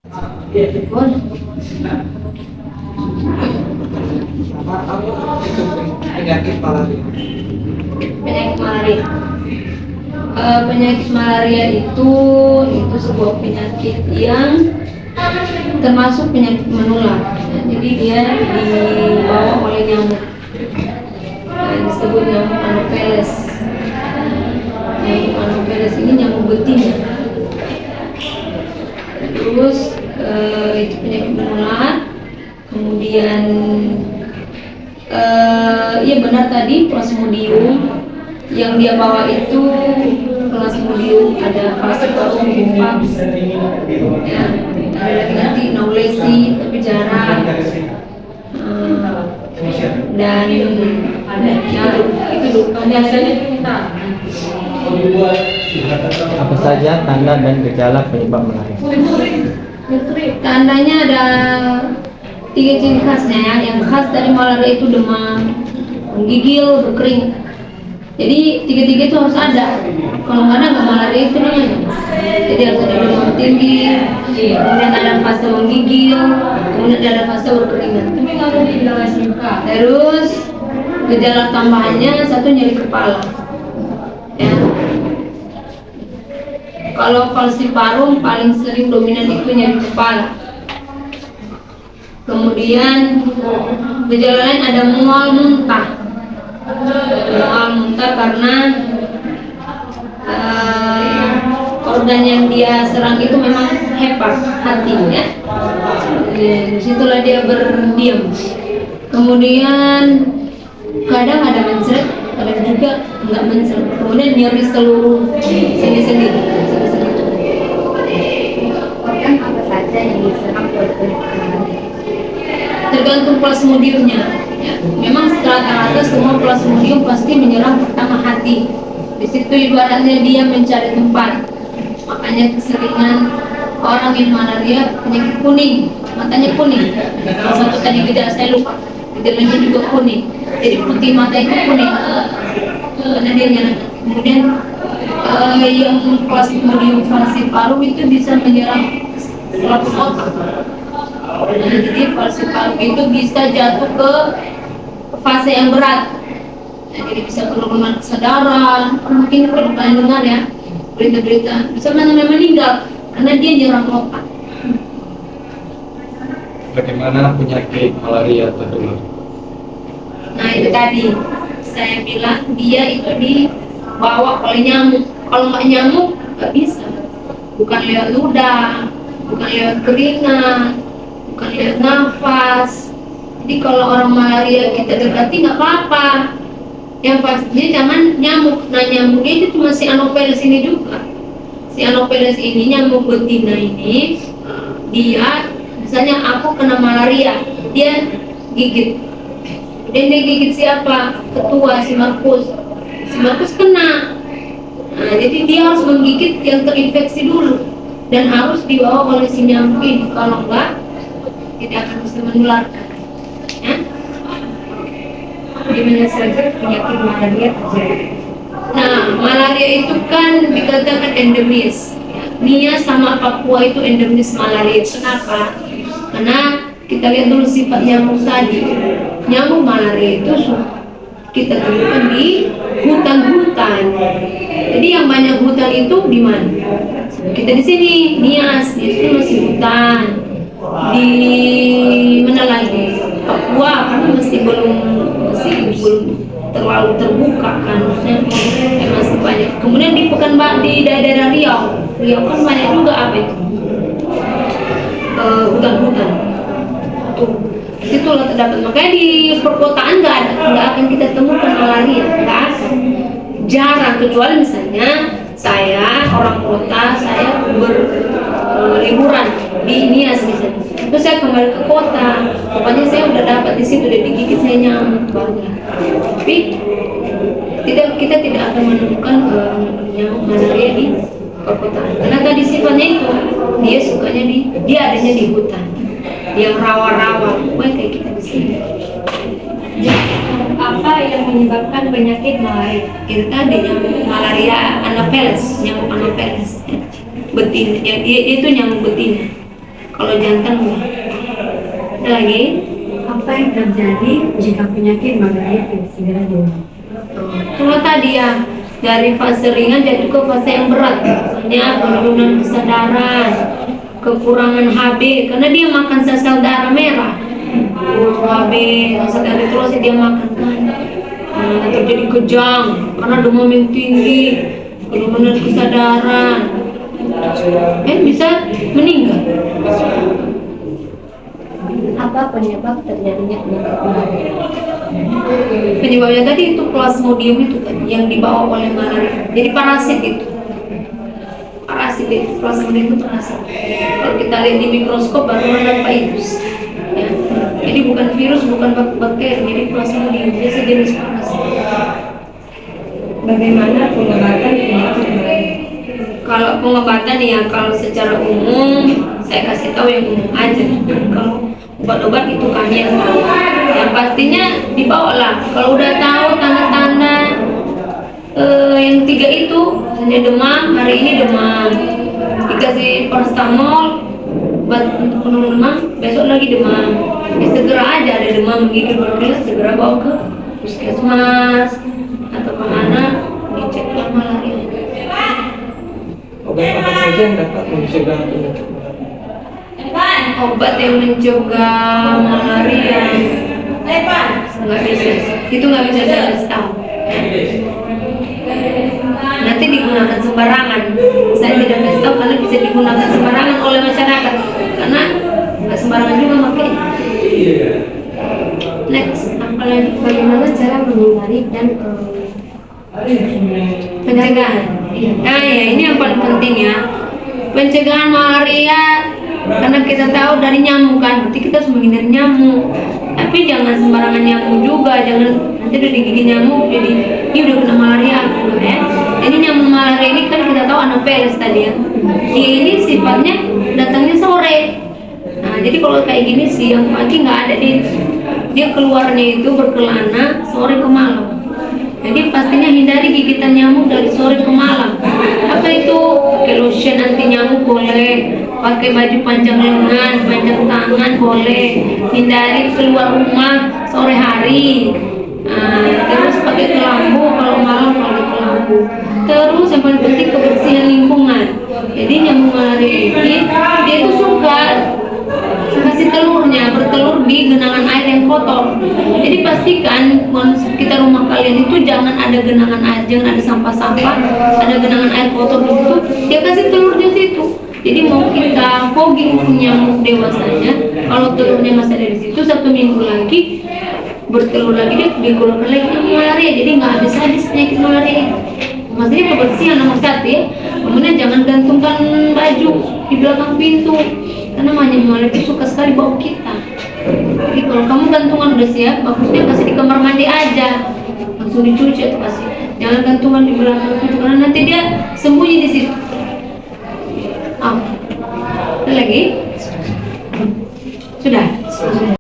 Penyakit malaria. Penyakit malaria. Penyakit malaria itu sebuah penyakit yang termasuk penyakit menular. Jadi dia dibawa oleh nyamuk. Disebut nyamuk Anopheles. Nyamuk Anopheles ini nyamuk betina. Terus itu penyakit menular. Kemudian ya benar tadi Plasmodium yang dia bawa itu Plasmodium, ada Falciparum vivax, ya, ada lagi nanti Naulesi tapi jarang, dan ya, itu biasanya kita. Apa saja tanda dan gejala penyebab malaria? Tandanya ada 3 ciri khasnya ya. Yang khas dari malaria itu demam, menggigil, berkering. Jadi 3 itu harus ada. Kalau nggak ada nggak malaria itu namanya. Jadi harus ada demam tinggi, kemudian ada fase menggigil, kemudian ada fase berkeringat. Terus gejala tambahannya satu nyeri kepala. Ya. Kalau falciparum paling sering dominan itu nyeri kepala. Kemudian gejala lain ada mual muntah. Mual muntah karena organ yang dia serang itu memang hepat, hati ya. Disitulah dia berdiam. Kemudian kadang ada mencret, kadang juga nggak mencret. Kemudian nyeri seluruh sendi-sendi. Organ apa saja yang diserang oleh penyakit malaria? Tergantung plasmodiumnya. Ya. Memang rata-rata semua plasmodium pasti menyerang pertama hati. Di situ ibaratnya dia mencari tempat. Makanya keseringan orang yang malaria penyakit kuning, matanya kuning. Salah satu tadi gejala saya lupa. Gejalanya juga kuning. Jadi putih mata itu kuning. Karena dia nyerang. Kemudian yang plasmodium falciparum itu bisa menyerang selaput otak. Jadi falciparum itu bisa jatuh ke fase yang berat. Jadi bisa penurunan kesadaran. Mungkin kalau kalian dengar ya berita-berita bisa sampai meninggal karena dia nyerang otak. Bagaimana penyakit malaria tertular? Nah itu tadi saya bilang dia itu dibawa oleh nyamuk. Kalau nggak nyamuk nggak bisa. Bukan lewat ludah, bukan lewat keringat, bukan lewat nafas. Jadi kalau orang malaria kita dekati nggak apa-apa. Yang pastinya jangan nyamuk. Nah nyamuknya itu cuma si Anopheles ini juga. Si Anopheles ini nyamuk betina ini dia misalnya aku kena malaria, dia gigit. Dan dia gigit siapa? Ketua si Markus. Si Markus kena. Nah, jadi dia harus menggigit yang terinfeksi dulu dan harus dibawa oleh si nyamuk ini. Kalau enggak tidak akan bisa menularkan. Ya? Di mana saja penyakit malaria terjadi? Nah, malaria itu kan dikatakan endemis. Nia sama Papua itu endemis malaria. Kenapa? Karena kita lihat dulu sifat nyamuk tadi. Nyamuk malaria itu kita temukan di hutan-hutan. Jadi yang banyak hutan itu di mana? Kita di sini, Nias itu masih hutan. Di mana lagi? Papua karena masih belum terlalu terbuka kan, maksudnya masih banyak. Kemudian di di daerah Riau kan banyak juga apa itu hutan-hutan. Tuh situlah terdapat. Makanya di perkotaan nggak akan kita temukan malaria, nggak akan. Jarang, kecuali misalnya saya orang kota, saya berliburan di Nias misalnya. Terus saya kembali ke kota, pokoknya saya udah dapat di situ, udah digigit saya nyamuk baru. Tapi kita tidak akan menemukan nyamuk malaria di perkotaan. Karena tadi sifatnya itu dia sukanya dia adanya di hutan, yang rawa-rawa, pokoknya kayak kita di sini. Apa yang menyebabkan penyakit malaria? Itu tadi nyamuk malaria Anopheles, nyamuk Anopheles. Betina, yang dia itu nyamuk betina. Kalau jantan enggak. Ada lagi? Apa yang terjadi jika penyakit malaria tidak segera diobati? Kalau tadi ya dari fase ringan jatuh ke fase yang berat, misalnya penurunan kesadaran, kekurangan HB karena dia makan sel darah merah, HB, sel darah terus dia makan kan, terjadi kejang karena demam yang tinggi, penurunan kesadaran, bisa meninggal. Apa penyebab terjadinya penyakit malaria? Penyebabnya tadi itu plasmodium itu tadi yang dibawa oleh malaria. Jadi parasit itu. Parasit itu plasmodium itu parasit. Kalau kita lihat di mikroskop baru nampak itu. Ya. Jadi bukan virus, bukan bakteri, jadi plasmodium dia sejenis parasit. Bagaimana pengobatan penyakit malaria? Kalau pengobatan ya kalau secara umum saya kasih tahu yang umum aja. Kalau obat-obat itu kami yang tahu. Yang pastinya dibawalah. Kalau udah tahu tanda-tanda yang 3 itu, misalnya demam, hari ini demam, dikasih paracetamol, obat untuk penurun demam, besok lagi demam. Ya, segera aja ada demam menggigil berkelas, segera bawa ke puskesmas atau kemana diceklah malaria. Obat apa saja yang dapat mencegah penyakit malaria? Obat yang mencegah malaria nggak bisa, itu nggak bisa saya kasih tahu. Nanti digunakan sembarangan. Saya tidak kasih tahu karena bisa digunakan sembarangan oleh masyarakat karena nggak sembarangan juga makanya. Next, apa lagi? Bagaimana cara menghindari dan Pencegahan. Nah ya ini yang paling penting ya. Pencegahan malaria karena kita tahu dari nyamuk kan, berarti kita harus menghindari nyamuk. Tapi jangan sembarangan nyamuk juga, jangan nanti udah digigit nyamuk jadi ini udah kena malaria ya. Jadi nyamuk malaria ini kan kita tahu Anopheles tadi ya. Dia ini sifatnya datangnya sore. Nah jadi kalau kayak gini siang pagi nggak ada dia keluarnya itu berkelana sore ke malam. Jadi pastinya hindari gigitan nyamuk dari sore ke malam. Apa itu? Pakai lotion anti nyamuk boleh, pakai baju panjang lengan, panjang tangan boleh. Hindari keluar rumah sore hari. Terus pakai kelambu kalau malam pakai kelambu. Terus yang paling penting kebersihan lingkungan. Jadi nyamuk malaria ini dia itu suka kasih telurnya, bertelur di genangan air yang kotor. Jadi pastikan sekitar rumah kalian itu jangan ada genangan air, jangan ada sampah-sampah, ada genangan air kotor di situ. Dia kasih telur di situ. Jadi mau kita fogging nyamuk dewasanya, kalau telurnya masih ada di situ 1 minggu lagi bertelur lagi dia dikeluarkan lagi malaria. Jadi nggak habis-habis penyakit malaria. Maksudnya kebersihan nomor 1 ya. Kemudian jangan gantungkan baju di belakang pintu karena nyamuk malaria itu suka sekali bau kita. Jadi kalau kamu gantungan udah siap, bagusnya kasih di kamar mandi aja, langsung dicuci atau kasih. Jangan gantungan di belakang